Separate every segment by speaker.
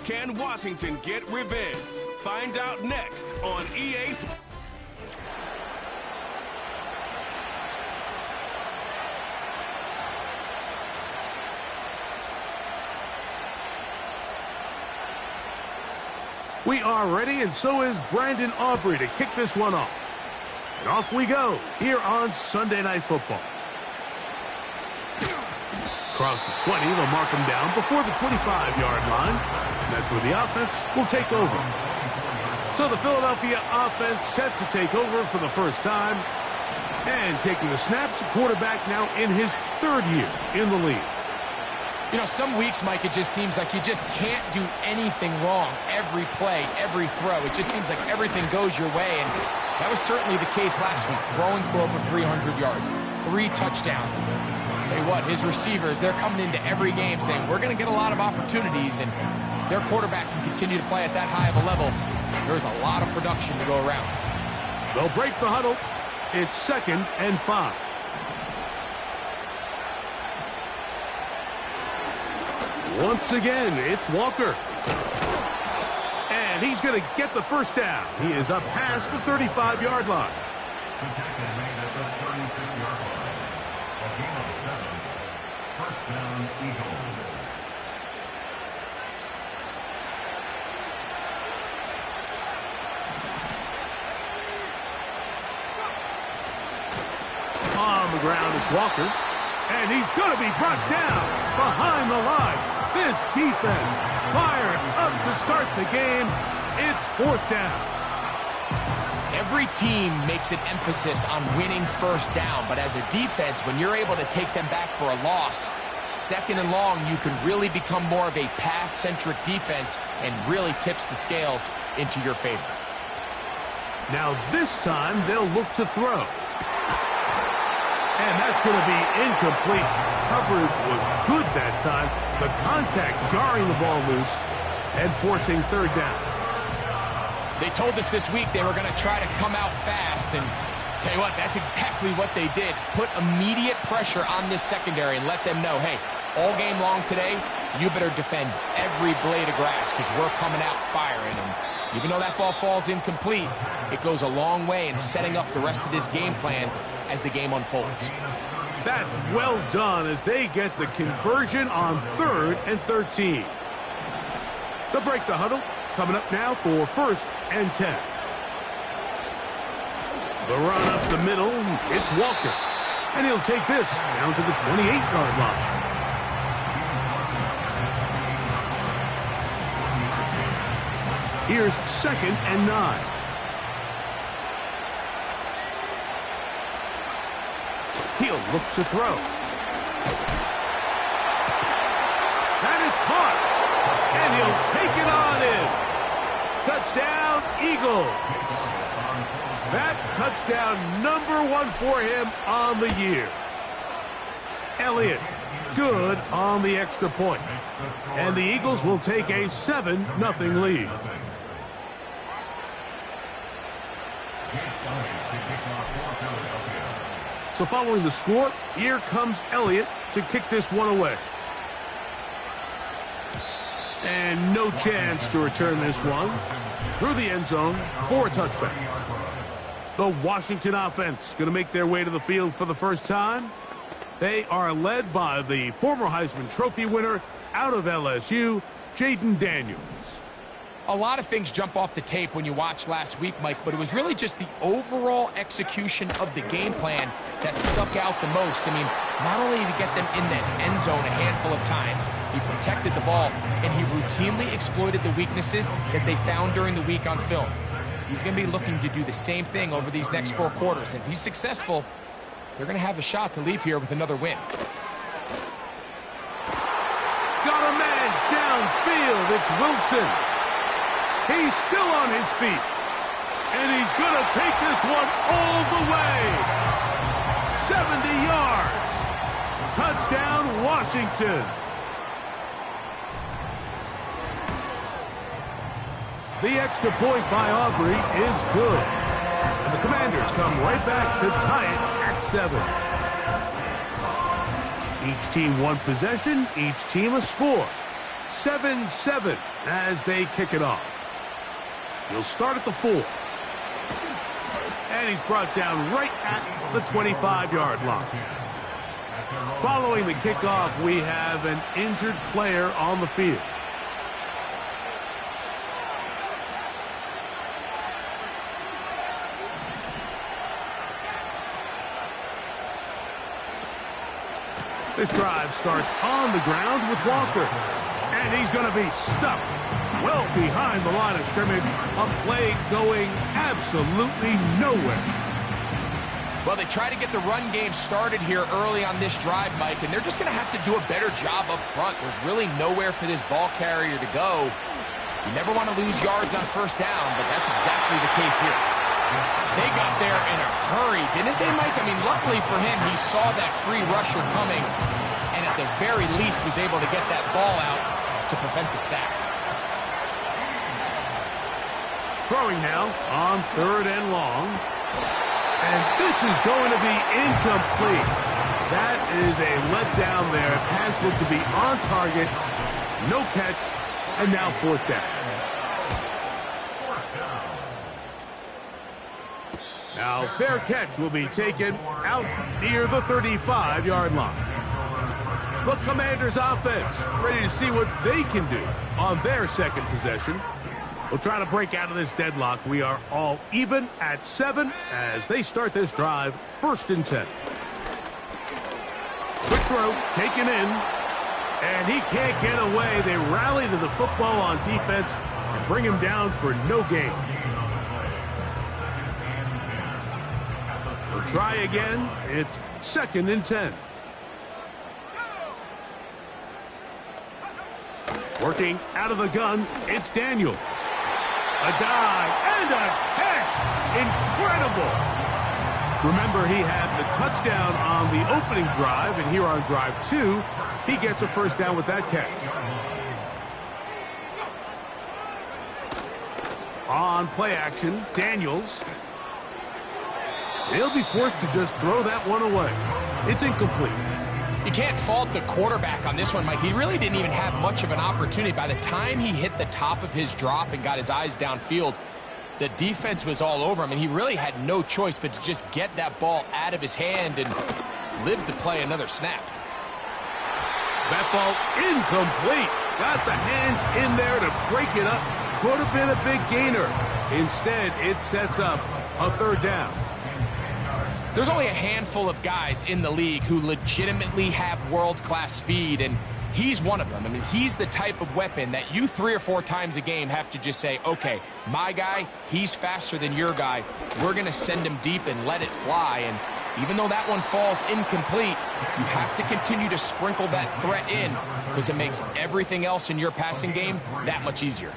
Speaker 1: Can Washington get revenge? Find out next on EA Sports.
Speaker 2: We are ready, and so is Brandon Aubrey to kick this one off. And off we go here on Sunday Night Football. Across the 20, they'll mark him down before the 25-yard line. And that's where the offense will take over. So the Philadelphia offense set to take over for the first time. And taking the snaps, quarterback now in his third year in the league.
Speaker 3: You know, some weeks, Mike, it just seems like you just can't do anything wrong. Every play, every throw, it just seems like everything goes your way. And that was certainly the case last week, throwing for over 300 yards, 3 touchdowns. Hey, what, his receivers, they're coming into every game saying, we're going to get a lot of opportunities, and their quarterback can continue to play at that high of a level. There's a lot of production to go around.
Speaker 2: They'll break the huddle. It's 2nd and 5. Once again, it's Walker. And he's going to get the first down. He is up past the 35-yard line. On the ground, it's Walker. And he's going to be brought down behind the line. This defense fired up to start the game. It's 4th down.
Speaker 3: Every team makes an emphasis on winning first down, but as a defense, when you're able to take them back for a loss, 2nd and long, you can really become more of a pass-centric defense and really tips the scales into your favor.
Speaker 2: Now this time, they'll look to throw. And that's going to be incomplete. Coverage was good that time. The contact jarring the ball loose and forcing 3rd down.
Speaker 3: They told us this week they were going to try to come out fast, and tell you what, that's exactly what they did. Put immediate pressure on this secondary and let them know, hey, all game long today, you better defend every blade of grass because we're coming out firing. And even though that ball falls incomplete, it goes a long way in setting up the rest of this game plan as the game unfolds.
Speaker 2: That's well done as they get the conversion on 3rd and 13. They'll break the huddle. Coming up now for 1st and 10. The run up the middle, it's Walker. And he'll take this down to the 28-yard line. Here's 2nd and 9. He'll look to throw. That is caught. And he'll take it on in. Touchdown, Eagles. That touchdown #1 for him on the year. Elliott, good on the extra point. And the Eagles will take a 7-0 lead. So following the score, here comes Elliott to kick this one away. And no chance to return this one through the end zone for a touchback. The Washington offense going to make their way to the field for the first time. They are led by the former Heisman Trophy winner out of LSU, Jaden Daniels.
Speaker 3: A lot of things jump off the tape when you watch last week, Mike, but it was really just the overall execution of the game plan that stuck out the most. I mean, not only did he get them in the end zone a handful of times, he protected the ball, and he routinely exploited the weaknesses that they found during the week on film. He's going to be looking to do the same thing over these next 4 quarters. If he's successful, they're going to have a shot to leave here with another win.
Speaker 2: Got a man downfield. It's Wilson. He's still on his feet. And he's going to take this one all the way. 70 yards. Touchdown, Washington. The extra point by Aubrey is good. And the Commanders come right back to tie it at 7. Each team one possession, each team a score. 7-7 as they kick it off. He'll start at the 4. And he's brought down right at the 25-yard line. Following the kickoff, we have an injured player on the field. This drive starts on the ground with Walker. And he's going to be stuck well behind the line of scrimmage. A play going absolutely nowhere.
Speaker 3: Well, they try to get the run game started here early on this drive, Mike, and they're just going to have to do a better job up front. There's really nowhere for this ball carrier to go. You never want to lose yards on first down, but that's exactly the case here. They got there in a hurry, didn't they, Mike? I mean, luckily for him, he saw that free rusher coming and at the very least was able to get that ball out to prevent the sack.
Speaker 2: Throwing now on 3rd and long. And this is going to be incomplete. That is a letdown there. Pass looked to be on target. No catch. And now 4th down. Now, fair catch will be taken out near the 35-yard line. The Commanders' offense ready to see what they can do on their second possession. We'll try to break out of this deadlock. We are all even at 7 as they start this drive, 1st and 10. Quick throw, taken in, and he can't get away. They rally to the football on defense and bring him down for no gain. We'll try again. It's 2nd and 10. Working out of the gun, it's Daniels. A dive and a catch. Incredible. Remember, he had the touchdown on the opening drive, and here on drive 2, he gets a 1st down with that catch. On play action, Daniels. He'll be forced to just throw that one away. It's incomplete.
Speaker 3: You can't fault the quarterback on this one, Mike. He really didn't even have much of an opportunity. By the time he hit the top of his drop and got his eyes downfield, the defense was all over him, and he really had no choice but to just get that ball out of his hand and live to play another snap.
Speaker 2: That ball incomplete. Got the hands in there to break it up. Could have been a big gainer. Instead, it sets up a 3rd down.
Speaker 3: There's only a handful of guys in the league who legitimately have world-class speed, and he's one of them. I mean, he's the type of weapon that you 3 or 4 times a game have to just say, okay, my guy, he's faster than your guy. We're going to send him deep and let it fly. And even though that one falls incomplete, you have to continue to sprinkle that threat in because it makes everything else in your passing game that much easier.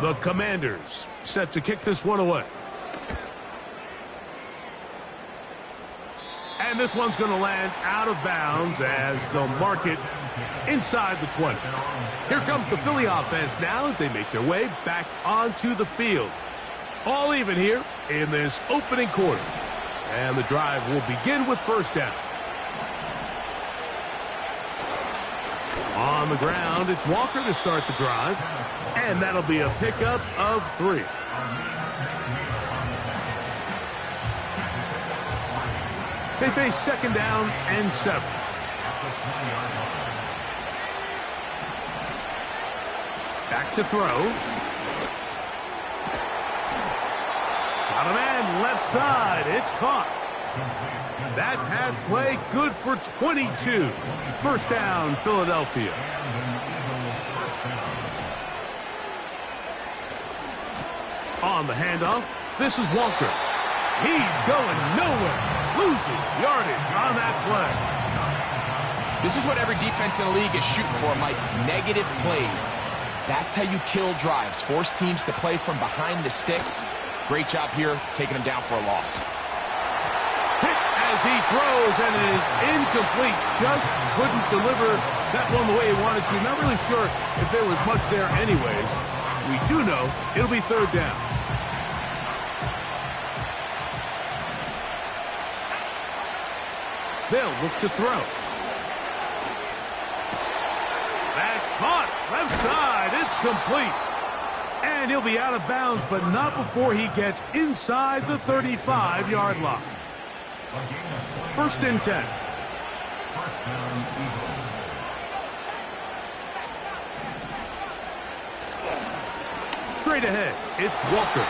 Speaker 2: The Commanders set to kick this one away. And this one's going to land out of bounds as they'll mark it inside the 20. Here comes the Philly offense now as they make their way back onto the field. All even here in this opening quarter. And the drive will begin with 1st down. On the ground, it's Walker to start the drive. And that'll be a pickup of 3. They face 2nd down and 7. Back to throw. Got a man left side. It's caught. That pass play good for 22. 1st down, Philadelphia. On the handoff, this is Walker. He's going nowhere. Losing yardage on that play.
Speaker 3: This is what every defense in the league is shooting for, Mike. Negative plays. That's how you kill drives. Force teams to play from behind the sticks. Great job here, taking them down for a loss.
Speaker 2: Hit as he throws, and it is incomplete. Just couldn't deliver that one the way he wanted to. Not really sure if there was much there anyways. We do know it'll be 3rd down. They'll look to throw. That's caught It's complete. And he'll be out of bounds, but not before he gets inside the 35-yard line. 1st and 10. Straight ahead, it's Walker.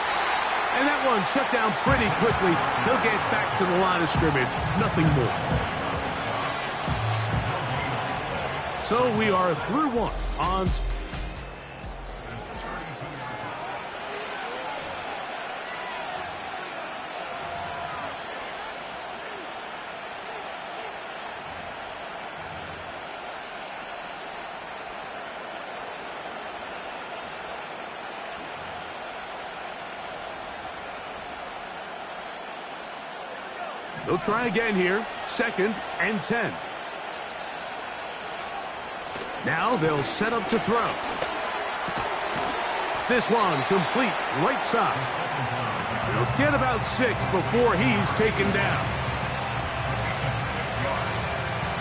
Speaker 2: And that one shut down pretty quickly. He'll get back to the line of scrimmage. Nothing more. So we are through one on... They'll try again here. 2nd and 10. Now they'll set up to throw. This one complete right side. They'll get about 6 before he's taken down.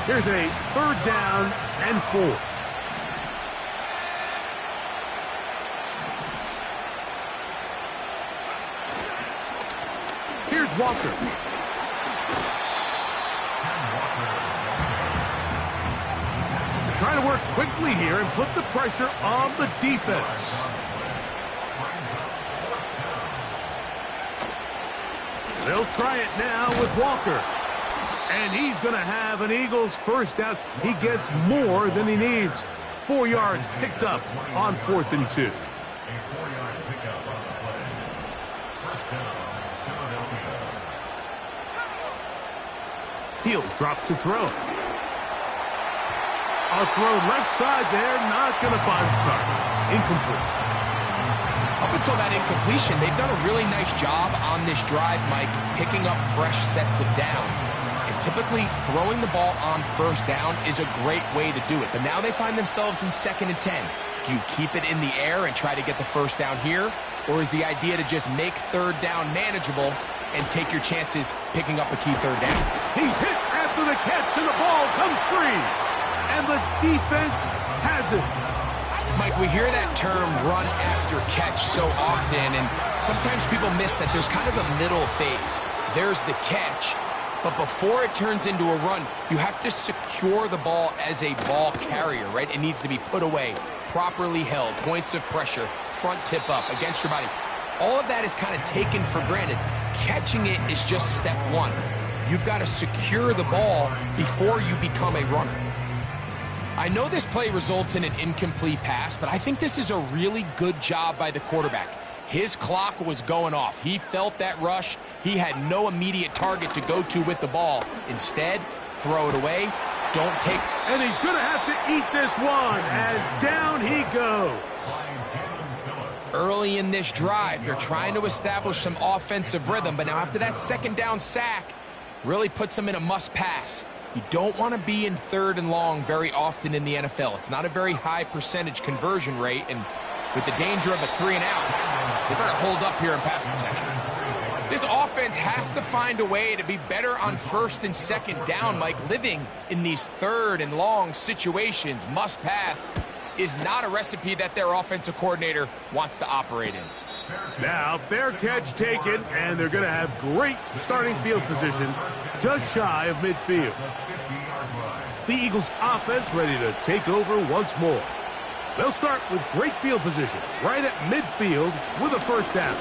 Speaker 2: Here's a 3rd down and 4. Here's Walker. Trying to work quickly here and put the pressure on the defense. They'll try it now with Walker. And he's going to have an Eagles 1st down. He gets more than he needs. 4 yards picked up on 4th and 2. He'll drop to throw. A throw left side there, not going to find the target. Incomplete.
Speaker 3: Up until that incompletion, they've done a really nice job on this drive, Mike, picking up fresh sets of downs. And typically, throwing the ball on 1st down is a great way to do it. But now they find themselves in 2nd and 10. Do you keep it in the air and try to get the 1st down here? Or is the idea to just make 3rd down manageable and take your chances picking up a key 3rd down?
Speaker 2: He's hit after the catch, and the ball comes free. And the defense has it.
Speaker 3: Mike, we hear that term run after catch so often, and sometimes people miss that there's kind of a middle phase. There's the catch, but before it turns into a run, you have to secure the ball as a ball carrier, right? It needs to be put away, properly held, points of pressure, front tip up against your body. All of that is kind of taken for granted. Catching it is just step 1. You've got to secure the ball before you become a runner. I know this play results in an incomplete pass, but I think this is a really good job by the quarterback. His clock was going off. He felt that rush. He had no immediate target to go to with the ball. Instead, throw it away. Don't take...
Speaker 2: And he's going to have to eat this one as down he goes.
Speaker 3: Early in this drive, they're trying to establish some offensive rhythm, but now after that 2nd down sack, really puts them in a must-pass. You don't want to be in 3rd and long very often in the NFL. It's not a very high percentage conversion rate, and with the danger of a 3 and out, they better hold up here in pass protection. This offense has to find a way to be better on 1st and 2nd down, Mike. Living in these 3rd and long situations, must pass, is not a recipe that their offensive coordinator wants to operate in.
Speaker 2: Now, fair catch taken, and they're going to have great starting field position just shy of midfield. The Eagles offense ready to take over once more. They'll start with great field position right at midfield with a 1st down.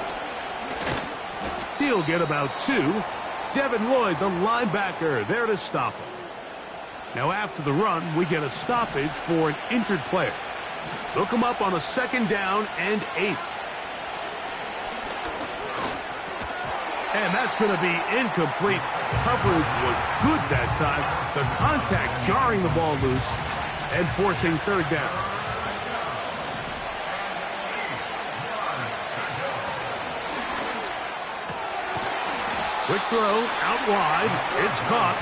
Speaker 2: He'll get about 2. Devin Lloyd, the linebacker, there to stop him. Now after the run, we get a stoppage for an injured player. They'll come up on a 2nd down and 8. And that's going to be incomplete. Coverage was good that time. The contact jarring the ball loose and forcing 3rd down. Quick throw out wide. It's caught.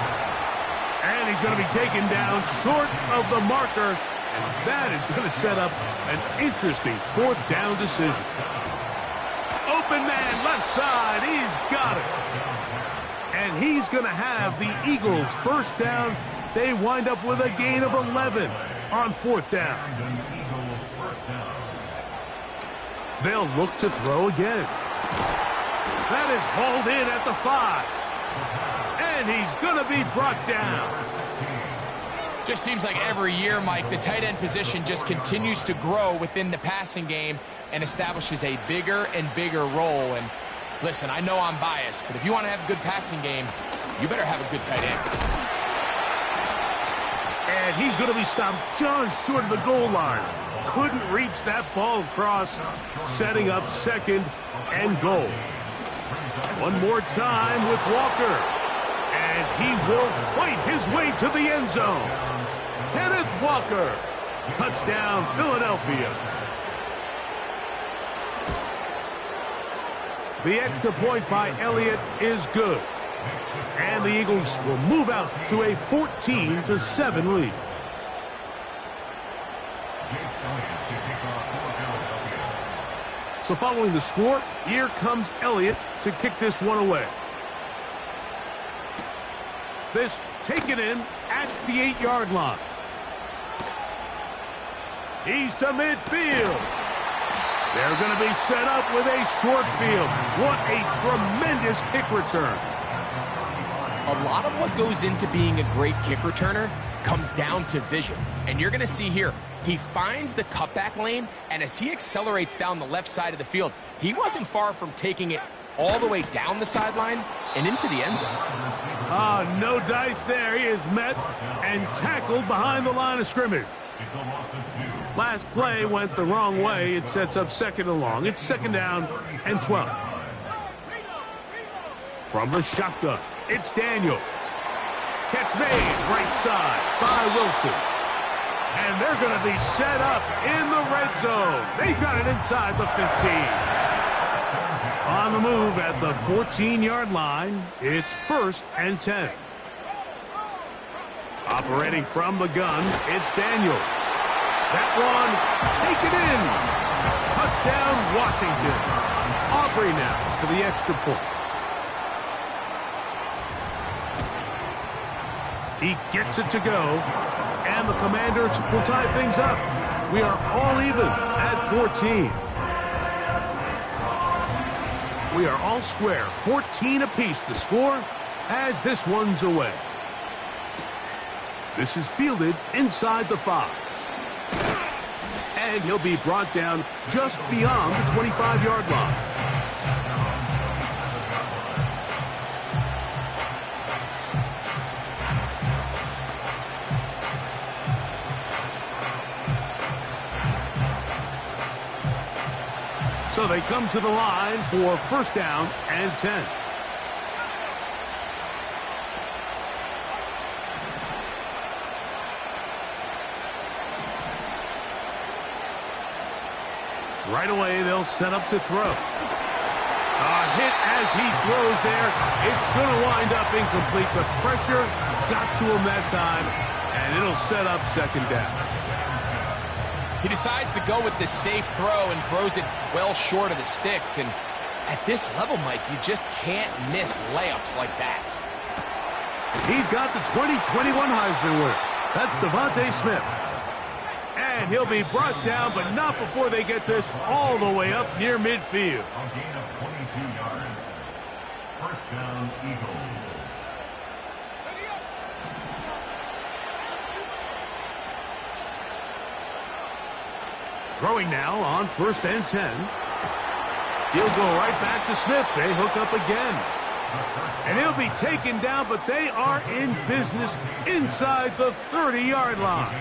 Speaker 2: And he's going to be taken down short of the marker. And that is going to set up an interesting 4th down decision. Open man, left side, he's got it. And he's going to have the Eagles 1st down. They wind up with a gain of 11 on 4th down. They'll look to throw again. That is hauled in at the 5. And he's going to be brought down.
Speaker 3: Just seems like every year, Mike, the tight end position just continues to grow within the passing game and establishes a bigger and bigger role. And listen, I know I'm biased, but if you want to have a good passing game, you better have a good tight end.
Speaker 2: And he's going to be stopped just short of the goal line. Couldn't reach that ball across, setting up second and goal. One more time with Walker. And he will fight his way to the end zone. Kenneth Walker. Touchdown, Philadelphia. The extra point by Elliott is good. And the Eagles will move out to a 14-7 lead. So following the score, here comes Elliott to kick this one away. This taken in at the 8-yard line. He's to midfield. They're going to be set up with a short field. What a tremendous kick return.
Speaker 3: A lot of what goes into being a great kick returner comes down to vision. And you're going to see here, he finds the cutback lane, and as he accelerates down the left side of the field, he wasn't far from taking it all the way down the sideline and into the end zone.
Speaker 2: No dice there. He is met and tackled behind the line of scrimmage. Last play went the wrong way. It sets up second and long. It's second down and 12. From the shotgun, it's Daniels. Catch made right side by Wilson. And they're going to be set up in the red zone. They've got it inside the 15. On the move at the 14-yard line, it's 1st and 10. Operating from the gun, it's Daniels. That one, taken in. Touchdown, Washington. Aubrey now for the extra point. He gets it to go, and the Commanders will tie things up. We are all even at 14. We are all square, 14 apiece the score as this one's away. This is fielded inside the 5. And he'll be brought down just beyond the 25-yard line. So they come to the line for 1st down and 10. Right away, they'll set up to throw. A hit as he throws there. It's going to wind up incomplete. The pressure got to him that time, and it'll set up second down.
Speaker 3: He decides to go with the safe throw and throws it well short of the sticks. And at this level, Mike, you just can't miss layups like that.
Speaker 2: He's got the 2021 Heisman winner. That's Devontae Smith. And he'll be brought down, but not before they get this all the way up near midfield.
Speaker 4: A gain of 22 yards. 1st down, Eagles.
Speaker 2: Throwing now on 1st and 10. He'll go right back to Smith. They hook up again. And he'll be taken down, but they are in business inside the 30-yard line.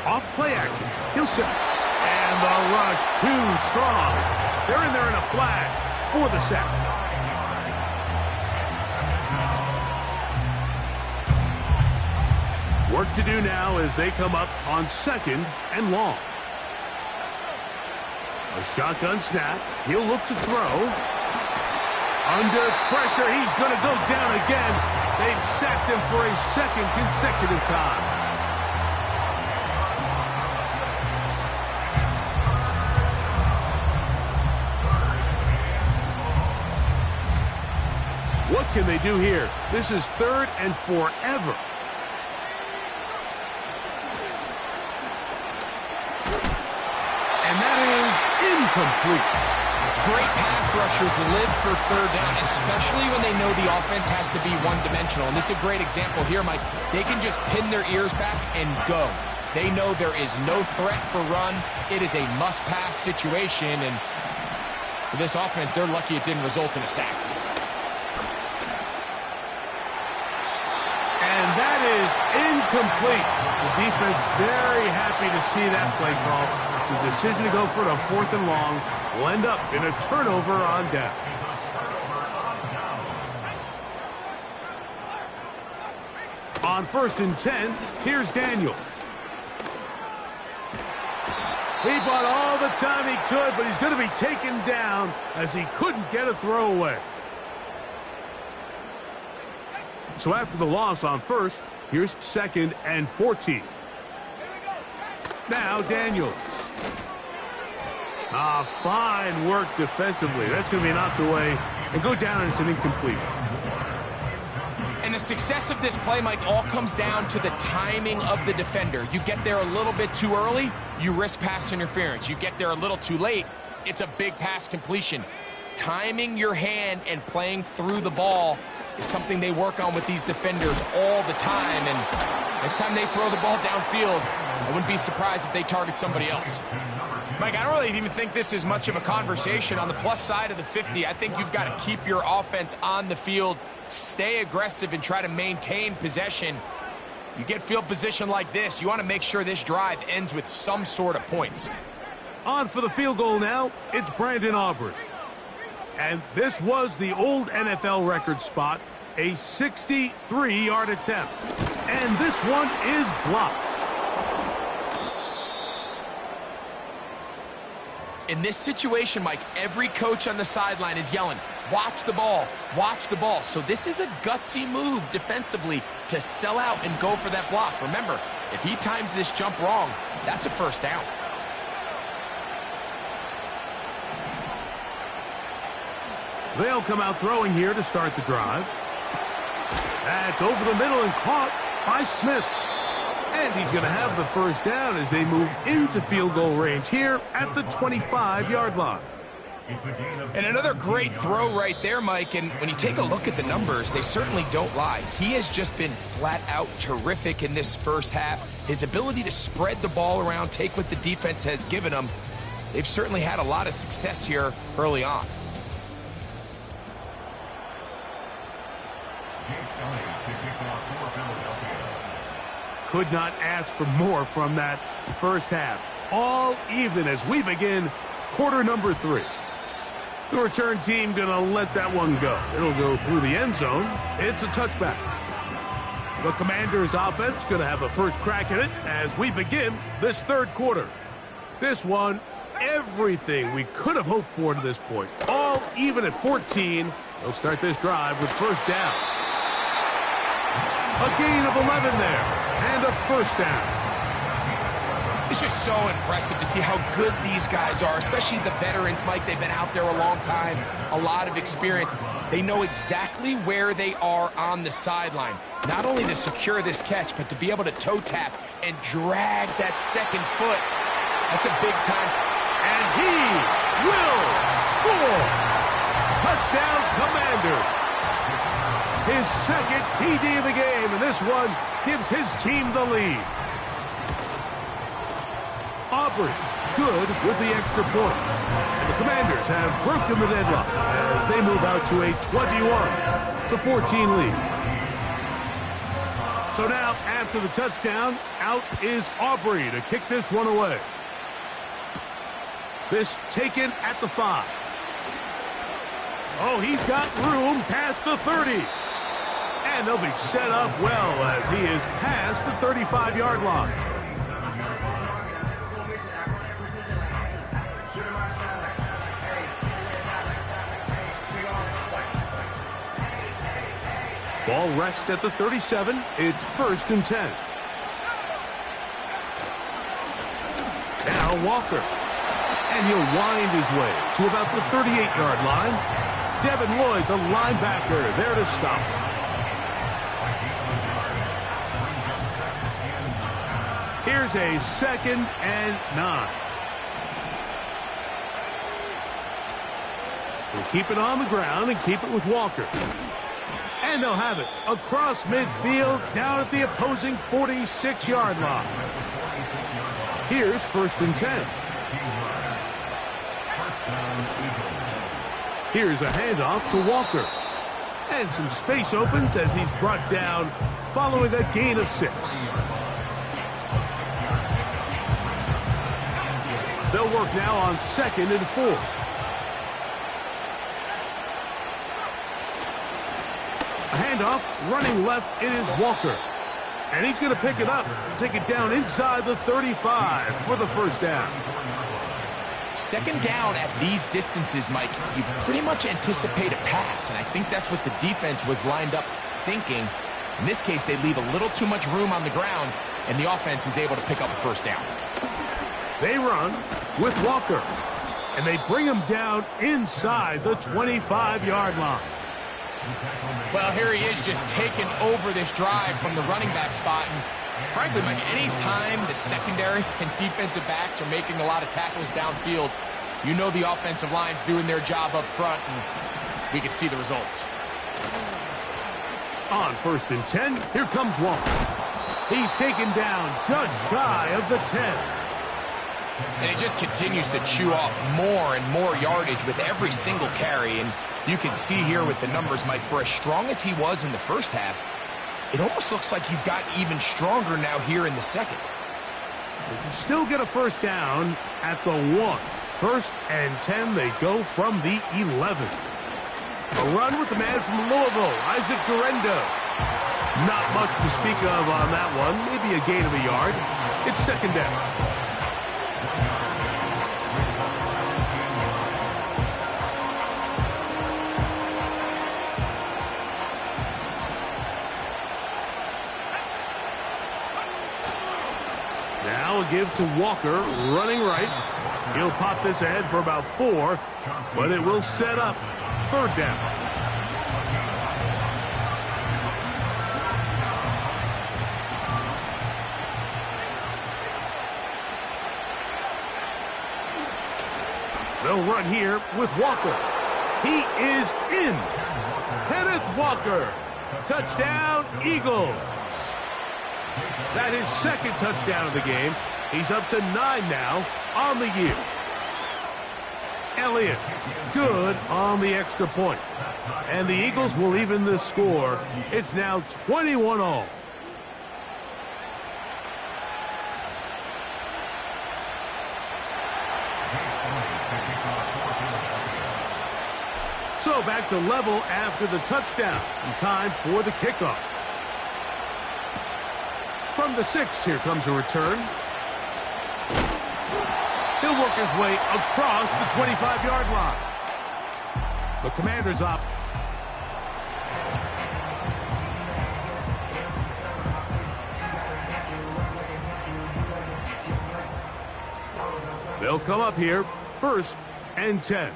Speaker 2: Off play action. He'll set. And the rush too strong. They're in there in a flash for the sack. Work to do now as they come up on 2nd and long. A shotgun snap. He'll look to throw. Under pressure, he's going to go down again. They've sacked him for a 2nd consecutive time. What can they do here? This is 3rd and forever. incomplete.
Speaker 3: Great pass rushers live for third down, especially when they know the offense has to be one-dimensional. And this is a great example here, Mike. They can just pin their ears back and go. They know there is no threat for run. It is a must-pass situation, and for this offense, they're lucky it didn't result in a sack.
Speaker 2: And that is incomplete. The defense very happy to see that play call. The decision to go for a 4th and long will end up in a turnover on down. On 1st and 10, here's Daniels. He bought all the time he could, but he's going to be taken down as he couldn't get a throwaway. So after the loss on 1st, here's 2nd and 14. Now Daniels. Fine work defensively. That's going to be knocked away and go down as an incompletion.
Speaker 3: And the success of this play, Mike, all comes down to the timing of the defender. You get there a little bit too early, you risk pass interference. You get there a little too late, it's a big pass completion. Timing your hand and playing through the ball is something they work on with these defenders all the time. And next time they throw the ball downfield, I wouldn't be surprised if they target somebody else. Mike, I don't really even think this is much of a conversation. On the plus side of the 50, I think you've got to keep your offense on the field, stay aggressive, and try to maintain possession. You get field position like this, you want to make sure this drive ends with some sort of points.
Speaker 2: On for the field goal now, it's Brandon Aubrey. And this was the old NFL record spot, a 63-yard attempt. And this one is blocked.
Speaker 3: In this situation, Mike, every coach on the sideline is yelling, watch the ball, watch the ball. So this is a gutsy move defensively to sell out and go for that block. Remember, if he times this jump wrong, that's a 1st down.
Speaker 2: They'll come out throwing here to start the drive. That's over the middle and caught by Smith. And he's going to have the 1st down as they move into field goal range here at the 25-yard line.
Speaker 3: And another great throw right there, Mike. And when you take a look at the numbers, they certainly don't lie. He has just been flat out terrific in this 1st half. His ability to spread the ball around, take what the defense has given him, they've certainly had a lot of success here early on.
Speaker 2: Could not ask for more from that 1st half. All even as we begin quarter number 3. The return team going to let that one go. It'll go through the end zone. It's a touchback. The Commanders offense going to have a first crack at it as we begin this 3rd quarter. This one, everything we could have hoped for to this point. All even at 14. They'll start this drive with 1st down. A gain of 11 there. And a 1st down.
Speaker 3: It's just so impressive to see how good these guys are, especially the veterans, Mike. They've been out there a long time, a lot of experience. They know exactly where they are on the sideline, not only to secure this catch, but to be able to toe tap and drag that 2nd foot. That's a big time.
Speaker 2: And he will score. Touchdown, Commanders. His 2nd TD of the game, and this one gives his team the lead. Aubrey, good with the extra point. And the Commanders have broken the deadlock as they move out to a 21-14 lead. So now, after the touchdown, out is Aubrey to kick this one away. This taken at the 5. Oh, he's got room past the 30. And they'll be set up well as he is past the 35-yard line. Ball rests at the 37. It's 1st and 10. Now Walker. And he'll wind his way to about the 38-yard line. Devin Lloyd, the linebacker, there to stop. Here's a 2nd and 9. We'll keep it on the ground and keep it with Walker. And they'll have it across midfield down at the opposing 46-yard line. Here's 1st and 10. Here's a handoff to Walker. And some space opens as he's brought down following a gain of 6. They'll work now on 2nd and 4. A handoff, running left, it is Walker. And he's going to pick it up, take it down inside the 35 for the 1st down.
Speaker 3: 2nd down at these distances, Mike, you pretty much anticipate a pass, and I think that's what the defense was lined up thinking. In this case, they leave a little too much room on the ground, and the offense is able to pick up a 1st down.
Speaker 2: They run with Walker, and they bring him down inside the 25-yard line.
Speaker 3: Well, here he is just taking over this drive from the running back spot. And frankly, Mike, any time the secondary and defensive backs are making a lot of tackles downfield, you know the offensive line's doing their job up front, and we can see the results.
Speaker 2: On 1st and 10, here comes Walker. He's taken down just shy of the 10.
Speaker 3: And he just continues to chew off more and more yardage with every single carry. And you can see here with the numbers, Mike, for as strong as he was in the 1st half, it almost looks like he's got even stronger now here in the 2nd.
Speaker 2: They can still get a 1st down at the 1. 1st and 10, they go from the 11. A run with the man from Louisville, Isaac Guerrero. Not much to speak of on that one, maybe a gain of a yard. It's 2nd down. Now a give to Walker, running right. He'll pop this ahead for about 4, but it will set up 3rd down. They'll run here with Walker. He is in. Kenneth Walker. Touchdown, Eagles. That is 2nd touchdown of the game. He's up to 9 now on the year. Elliott, good on the extra point. And the Eagles will even the score. It's now 21-all. So back to level after the touchdown. And time for the kickoff. From the 6, here comes a return. He'll work his way across the 25-yard line. The Commanders up. They'll come up here, 1st and 10.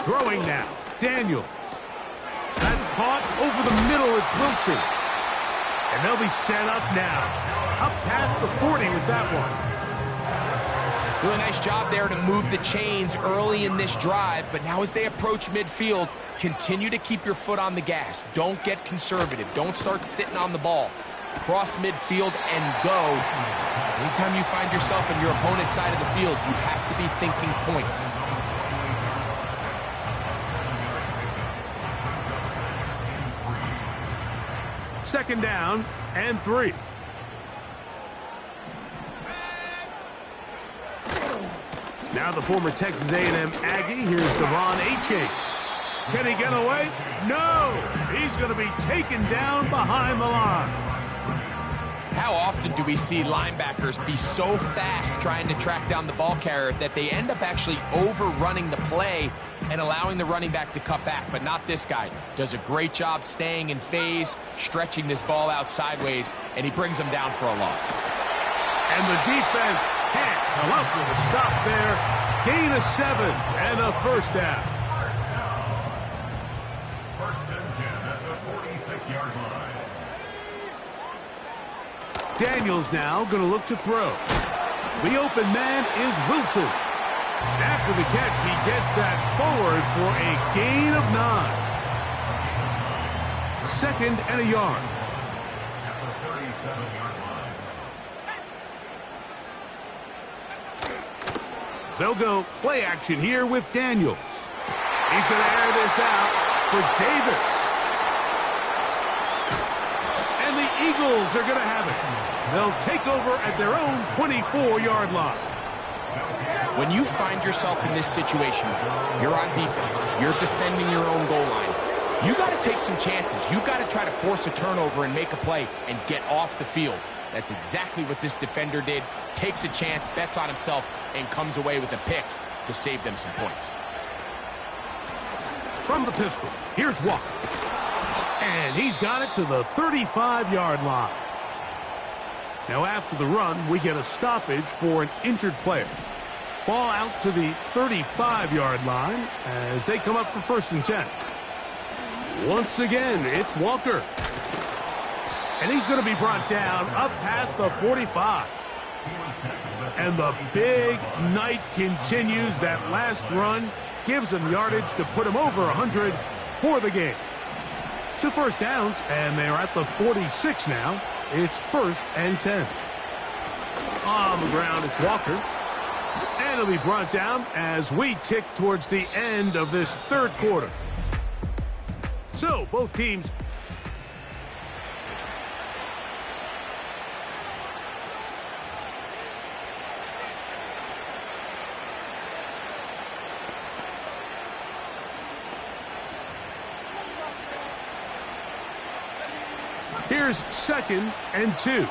Speaker 2: Throwing now, Daniels. That's caught over the middle. It's Wilson. And they'll be set up now. Up past the 40 with that one.
Speaker 3: Really nice job there to move the chains early in this drive. But now as they approach midfield, continue to keep your foot on the gas. Don't get conservative. Don't start sitting on the ball. Cross midfield and go. Anytime you find yourself on your opponent's side of the field, you have to be thinking points.
Speaker 2: Second down and 3. Now the former Texas A&M Aggie. Here's Devon Achane. Can he get away? No! He's going to be taken down behind the line.
Speaker 3: How often do we see linebackers be so fast trying to track down the ball carrier that they end up actually overrunning the play and allowing the running back to cut back? But not this guy. Does a great job staying in phase, stretching this ball out sideways, and he brings him down for a loss.
Speaker 2: And the defense can't come up with a stop there. Gain of 7 and a 1st down.
Speaker 4: 1st and 10 at the 46-yard line.
Speaker 2: Daniels now going to look to throw. The open man is Wilson. After the catch, he gets that forward for a gain of 9. 2nd and a yard.
Speaker 4: At the 37-yard line.
Speaker 2: They'll go play action here with Daniels. He's going to air this out for Davis. And the Eagles are going to have it. They'll take over at their own 24-yard line.
Speaker 3: When you find yourself in this situation, you're on defense, you're defending your own goal line, you got to take some chances. You got to try to force a turnover and make a play and get off the field. That's exactly what this defender did. Takes a chance, bets on himself, and comes away with a pick to save them some points.
Speaker 2: From the pistol, here's Walker. And he's got it to the 35-yard line. Now after the run, we get a stoppage for an injured player. Ball out to the 35-yard line as they come up for 1st and 10. Once again, it's Walker. And he's going to be brought down up past the 45. And the big night continues. That last run gives him yardage to put him over 100 for the game. 2 first downs, and they're at the 46 now. It's 1st and 10. On the ground, it's Walker. And he'll be brought down as we tick towards the end of this 3rd quarter. So, both teams. Here's 2nd and 2.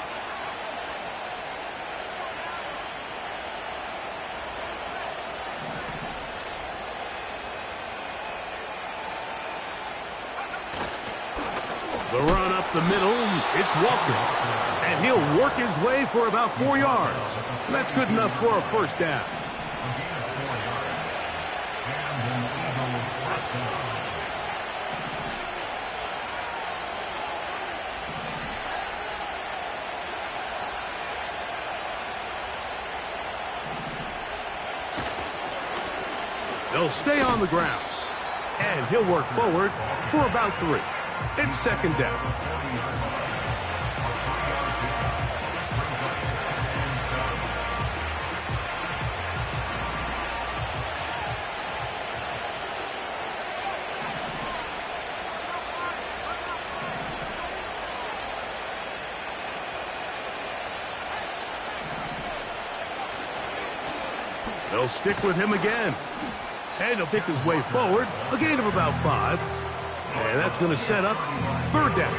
Speaker 2: The run up the middle, it's Walker. And he'll work his way for about 4 yards. That's good enough for a 1st down. They'll stay on the ground. And he'll work forward for about 3. It's 2nd down. They'll stick with him again. And he'll pick his way forward, a gain of about 5. And that's going to set up 3rd down.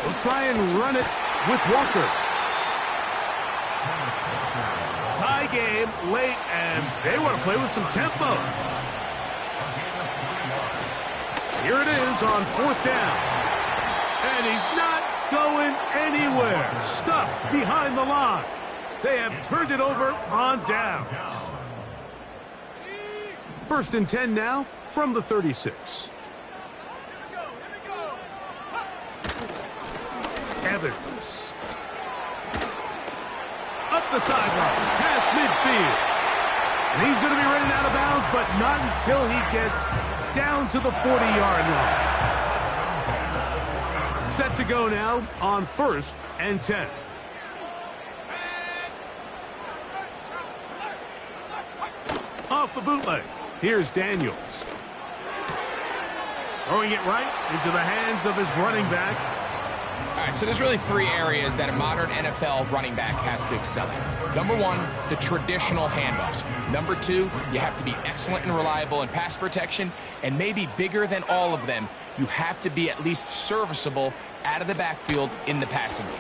Speaker 2: We'll try and run it with Walker. Tie game late, and they want to play with some tempo. Here it is on 4th down. And he's not going anywhere. Stuffed behind the line. They have turned it over on downs. 1st and 10 now from the 36. Evans. Up the sideline, past midfield. And he's going to be running out of bounds, but not until he gets down to the 40-yard line. Set to go now on 1st and 10. Off the bootleg, here's Daniels. Throwing it right into the hands of his running back.
Speaker 3: All right, so there's really 3 areas that a modern NFL running back has to excel in. Number 1, the traditional handoffs. Number 2, you have to be excellent and reliable in pass protection. And maybe bigger than all of them, you have to be at least serviceable out of the backfield in the passing game.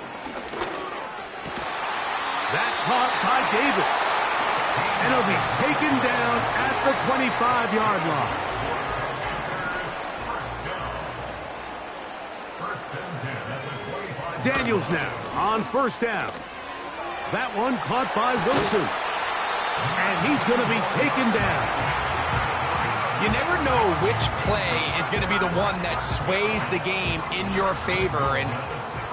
Speaker 2: That caught by Davis. And he'll be taken down at the 25-yard line. Daniels now on 1st down. That one caught by Wilson. And he's going to be taken down.
Speaker 3: You never know which play is going to be the one that sways the game in your favor, and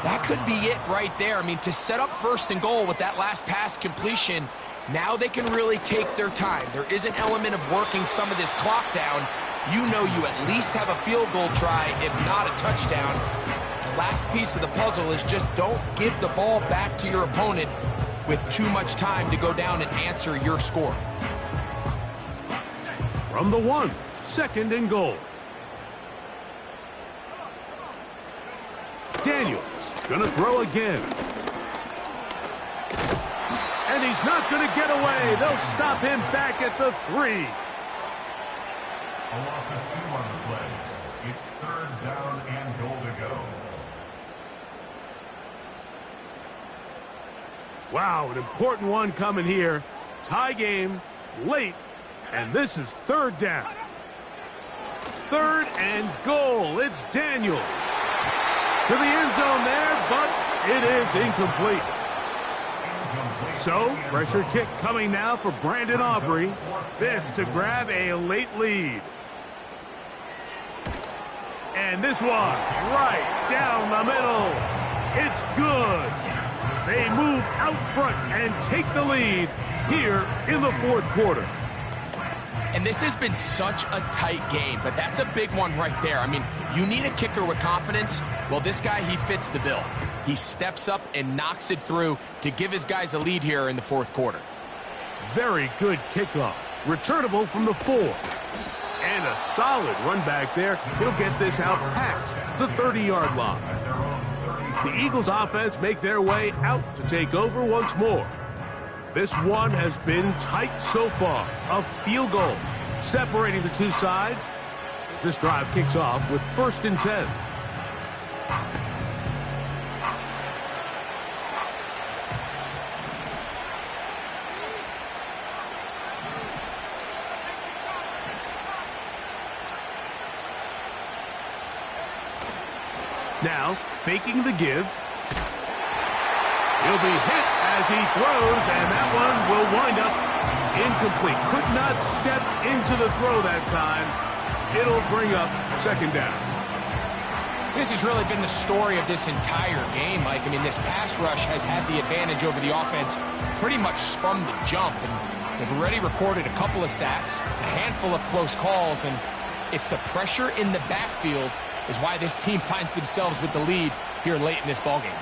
Speaker 3: that could be it right there. I mean, to set up 1st and goal with that last pass completion, now they can really take their time. There is an element of working some of this clock down. You know you at least have a field goal try, if not a touchdown. The last piece of the puzzle is just don't give the ball back to your opponent with too much time to go down and answer your score.
Speaker 2: From the 1, 2nd and goal. Daniels gonna throw again. And he's not gonna get away. They'll stop him back at the 3.
Speaker 4: A loss of 2 on the play. It's 3rd down and goal to go.
Speaker 2: Wow, an important one coming here. Tie game, late, and this is 3rd down. 3rd and goal. It's Daniels. To the end zone there, but it is incomplete. So, pressure kick coming now for Brandon Aubrey. This to grab a late lead. And this one, right down the middle. It's good. They move out front and take the lead here in the 4th quarter.
Speaker 3: And this has been such a tight game, but that's a big one right there. I mean, you need a kicker with confidence. Well, this guy, he fits the bill. He steps up and knocks it through to give his guys a lead here in the 4th quarter.
Speaker 2: Very good kickoff. Returnable from the 4. And a solid run back there. He'll get this out past the 30-yard line. The Eagles offense make their way out to take over once more. This one has been tight so far. A field goal separating the two sides as this drive kicks off with 1st and 10. Now, faking the give. He'll be hit as he throws, and that one will wind up incomplete. Could not step into the throw that time. It'll bring up 2nd down.
Speaker 3: This has really been the story of this entire game, Mike. I mean, this pass rush has had the advantage over the offense pretty much from the jump. And they've already recorded a couple of sacks, a handful of close calls, and it's the pressure in the backfield is why this team finds themselves with the lead here late in this ballgame.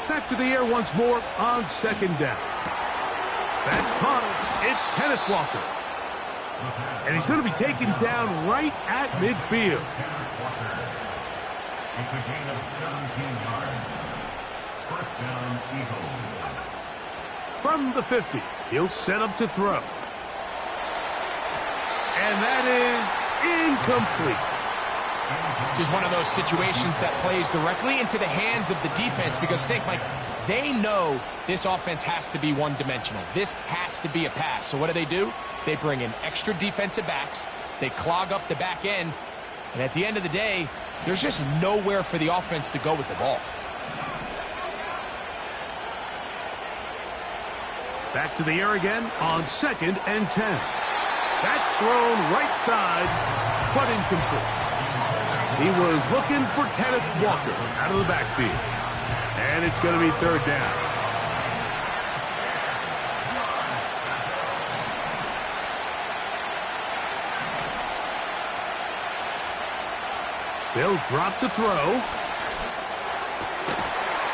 Speaker 2: Back to the air once more on 2nd down. That's caught. It's Kenneth Walker. And he's going to be taken down right at midfield.
Speaker 4: It's a gain of 17 yards. 1st down, Eagles.
Speaker 2: From the 50, he'll set up to throw. And that is incomplete.
Speaker 3: This is one of those situations that plays directly into the hands of the defense because think, Mike, they know this offense has to be one-dimensional. This has to be a pass. So what do? They bring in extra defensive backs. They clog up the back end. And at the end of the day, there's just nowhere for the offense to go with the ball.
Speaker 2: Back to the air again on 2nd and 10. That's thrown right side, but incomplete. He was looking for Kenneth Walker out of the backfield. And it's going to be 3rd down. They'll drop to throw.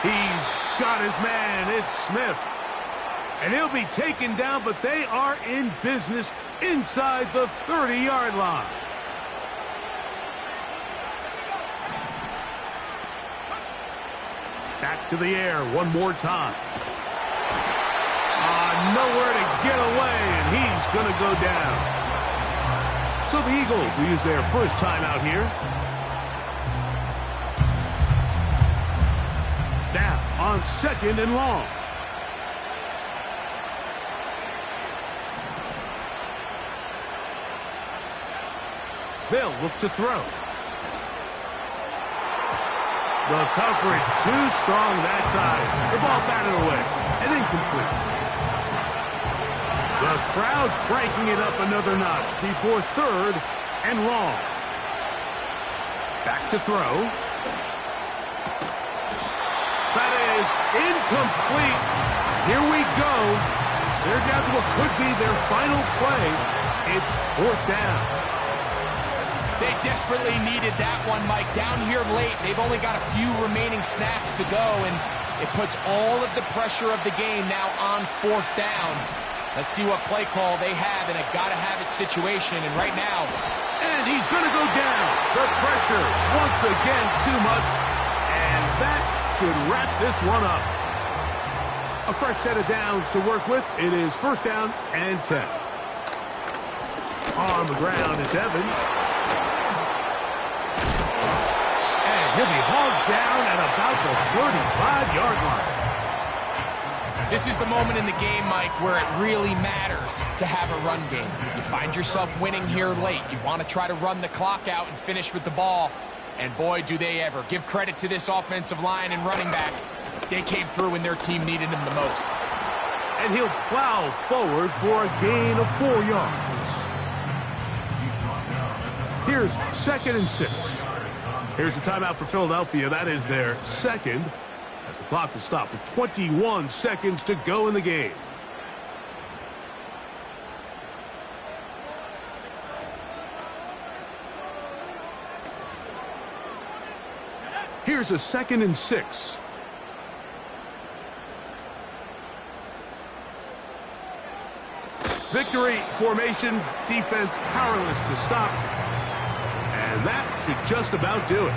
Speaker 2: He's got his man. It's Smith. And he'll be taken down, but they are in business inside the 30-yard line. Back to the air one more time. Nowhere to get away, and he's going to go down. So the Eagles will use their first timeout here. Now on 2nd and long. They'll look to throw. The coverage too strong that time. The ball batted away and incomplete. The crowd cranking it up another notch before third and long. Back to throw. That is incomplete. Here we go. They're down to what could be their final play. It's fourth down.
Speaker 3: They desperately needed that one, Mike. Down here late, they've only got a few remaining snaps to go, and it puts all of the pressure of the game now on fourth down. Let's see what play call they have in a gotta-have-it situation, and right now...
Speaker 2: And he's going to go down. The pressure, once again, too much, and that should wrap this one up. A fresh set of downs to work with. It is first down and 10. On the ground, it's Evans. And he'll be hauled down at about the 35-yard line.
Speaker 3: This is the moment in the game, Mike, where it really matters to have a run game. You find yourself winning here late. You want to try to run the clock out and finish with the ball. And boy, do they ever. Give credit to this offensive line and running back. They came through when their team needed them the most.
Speaker 2: And he'll plow forward for a gain of 4 yards. Here's 2nd and 6. Here's a timeout for Philadelphia. That is their second, as the clock will stop with 21 seconds to go in the game. Here's a 2nd and 6. Victory formation, defense powerless to stop. And that should just about do it.